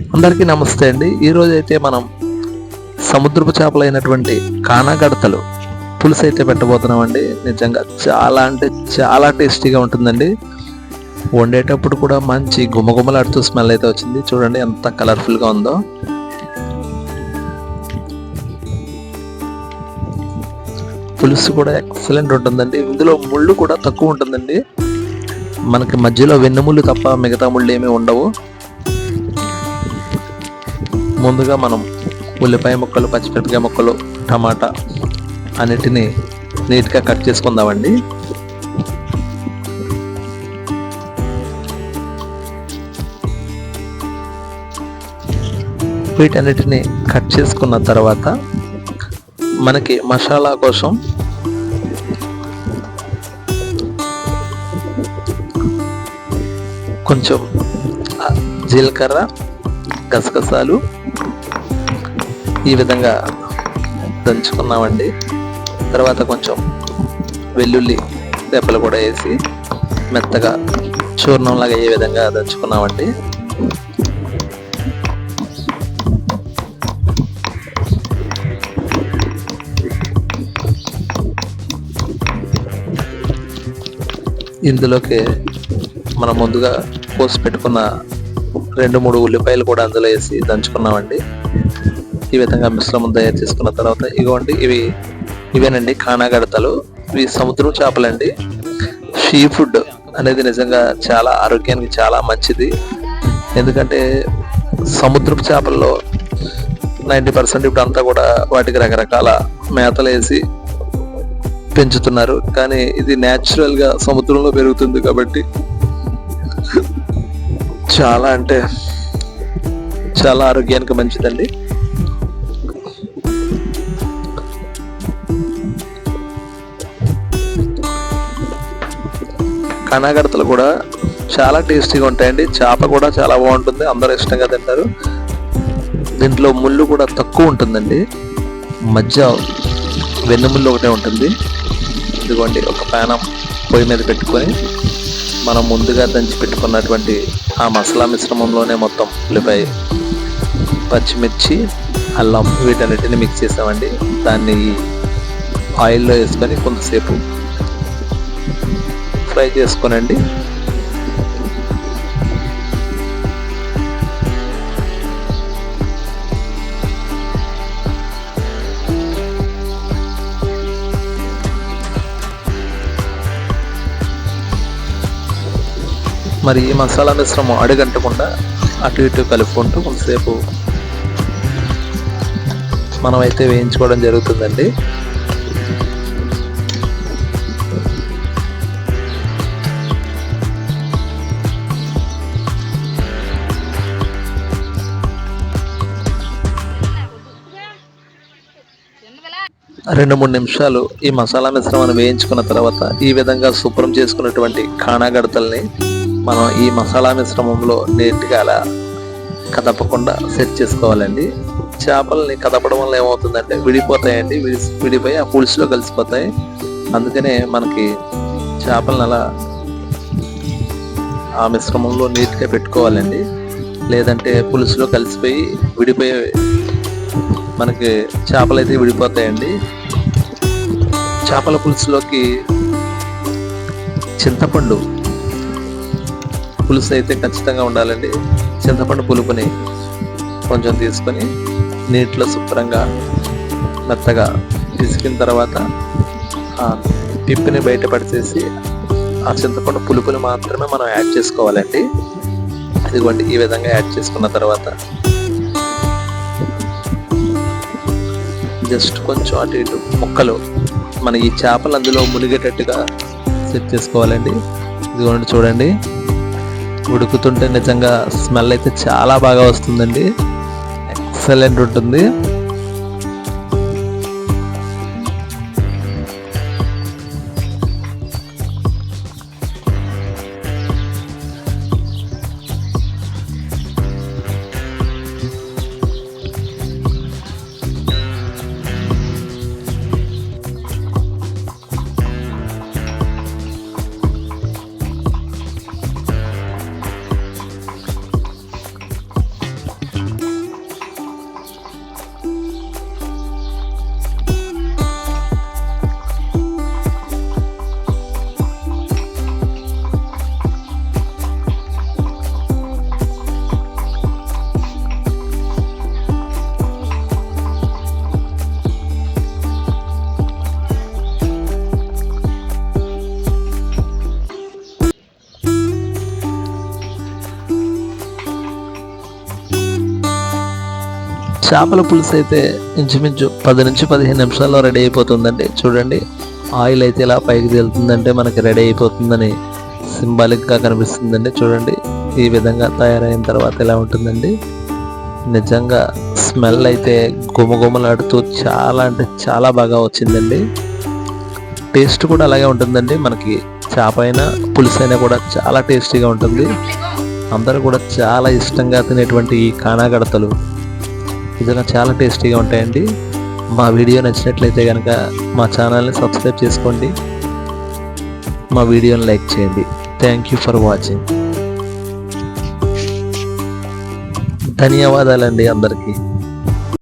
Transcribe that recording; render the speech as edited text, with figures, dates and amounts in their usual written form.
అందరికీ నమస్తే అండి. ఈరోజు అయితే మనం సముద్రపు చేపలైనటువంటి కానాగడతలు పులుసు అయితే పెట్టబోతున్నామండి. నిజంగా చాలా అంటే చాలా టేస్టీగా ఉంటుందండి. వండేటప్పుడు కూడా మంచి గుమగుమలాడుతూ స్మెల్ అయితే వచ్చింది. చూడండి ఎంత కలర్ఫుల్గా ఉందో. పులుసు కూడా ఎక్సలెంట్ ఉంటుందండి. ఇందులో ముళ్ళు కూడా తక్కువ ఉంటుందండి. మనకి మధ్యలో వెన్నుముళ్ళు తప్ప మిగతా ముళ్ళు ఏమీ ఉండవు. ముందుగా మనం ఉల్లిపాయ ముక్కలు, పచ్చిమిరపకాయ ముక్కలు, టమాటా అన్నిటినీ నీట్గా కట్ చేసుకుందామండి. వీటన్నిటిని కట్ చేసుకున్న తర్వాత మనకి మసాలా కోసం కొంచెం జీలకర్ర, గసగసాలు ఈ విధంగా దంచుకున్నామండి. తర్వాత కొంచెం వెల్లుల్లి రెప్పలు కూడా వేసి మెత్తగా చూర్ణంలాగా ఏ విధంగా దంచుకున్నామండి. ఇందులోకి మనం ముందుగా కోసి పెట్టుకున్న 2-3 ఉల్లిపాయలు కూడా అందులో వేసి దంచుకున్నామండి. ఈ విధంగా మిశ్రమం తయారు చేసుకున్న తర్వాత ఇవ్వండి ఇవేనండి కానాగడతలు. ఇవి సముద్రం చేపలండి. సీ ఫుడ్ అనేది నిజంగా చాలా ఆరోగ్యానికి చాలా మంచిది. ఎందుకంటే సముద్రపు చేపల్లో 90% ఇప్పుడు అంతా కూడా వాటికి రకరకాల మేతలు వేసి పెంచుతున్నారు. కానీ ఇది న్యాచురల్గా సముద్రంలో పెరుగుతుంది కాబట్టి చాలా అంటే చాలా ఆరోగ్యానికి మంచిదండి. కానాగడతలు కూడా చాలా టేస్టీగా ఉంటాయండి. చేప కూడా చాలా బాగుంటుంది, అందరూ ఇష్టంగా తింటారు. దీంట్లో ముళ్ళు కూడా తక్కువ ఉంటుందండి. మధ్య వెన్నుముళ్ళు ఒకటే ఉంటుంది. ఇదిగోండి ఒక ప్యానం పొయ్యి మీద పెట్టుకొని మనం ముందుగా దంచి పెట్టుకున్నటువంటి ఆ మసాలా మిశ్రమంలోనే మొత్తం ఉల్లిపాయ, పచ్చిమిర్చి, అల్లం వీటన్నిటిని మిక్స్ చేసామండి. దాన్ని ఆయిల్లో వేసుకొని కొంతసేపు ఫ్రై చేసుకోనండి. మరి ఈ మసాలా మిశ్రమం అడుగంటకుండా అటు ఇటు కలుపుకుంటూ కొంతసేపు మనమైతే వేయించుకోవడం జరుగుతుందండి. రెండు మూడు నిమిషాలు ఈ మసాలా మిశ్రమాన్ని వేయించుకున్న తర్వాత ఈ విధంగా శుభ్రం చేసుకున్నటువంటి కానాగడతల్ని మనం ఈ మసాలా మిశ్రమంలో నీట్గా అలా కదపకుండా సెట్ చేసుకోవాలండి. చేపల్ని కదపడం వల్ల ఏమవుతుందంటే విడిపోతాయండి. విడిపోయి ఆ పులుసులో కలిసిపోతాయి. అందుకనే మనకి చేపలను అలా ఆ మిశ్రమంలో నీట్గా పెట్టుకోవాలండి. లేదంటే పులుసులో కలిసిపోయి విడిపోయి మనకి చేపలు అయితే విడిపోతాయండి. చేపల పులుసులోకి చింతపండు పులుసు అయితే ఖచ్చితంగా ఉండాలండి. చింతపండు పులుపుని కొంచెం తీసుకొని నీటిలో శుభ్రంగా మెత్తగా పిసికిన తర్వాత ఆ పిప్పిని బయటపడిచేసి ఆ చింతపండు పులుపుని మాత్రమే మనం యాడ్ చేసుకోవాలండి. ఇదిగోండి ఈ విధంగా యాడ్ చేసుకున్న తర్వాత జస్ట్ కొంచెం అటు ఇటు ముక్కలు మన ఈ చేపలు అందులో మునిగేటట్టుగా సెట్ చేసుకోవాలండి. ఇదిగోండి చూడండి, ఉడుకుతుంటే నిజంగా స్మెల్ అయితే చాలా బాగా వస్తుందండి. ఎక్సలెంట్ ఉంటుంది. చేపల పులుసు అయితే ఇంచుమించు 10 నుంచి 15 నిమిషాల్లో రెడీ అయిపోతుందండి. చూడండి, ఆయిల్ అయితే ఇలా పైకి తేలుతుందంటే మనకి రెడీ అయిపోతుందని సింబాలిక్గా కనిపిస్తుందండి. చూడండి, ఈ విధంగా తయారైన తర్వాత ఇలా ఉంటుందండి. నిజంగా స్మెల్ అయితే గుమగుమలాడుతూ చాలా అంటే చాలా బాగా వచ్చిందండి. టేస్ట్ కూడా అలాగే ఉంటుందండి. మనకి చేప అయినా పులుసు అయినా కూడా చాలా టేస్టీగా ఉంటుంది. అందరూ కూడా చాలా ఇష్టంగా తినేటువంటి ఈ కానాగడతలు నిజంగా చాలా టేస్టీగా ఉంటాయండి. మా వీడియో నచ్చినట్లయితే కనుక మా ఛానల్ని సబ్స్క్రైబ్ చేసుకోండి, మా వీడియోని లైక్ చేయండి. Thank you for watching. ధన్యవాదాలండి అందరికీ.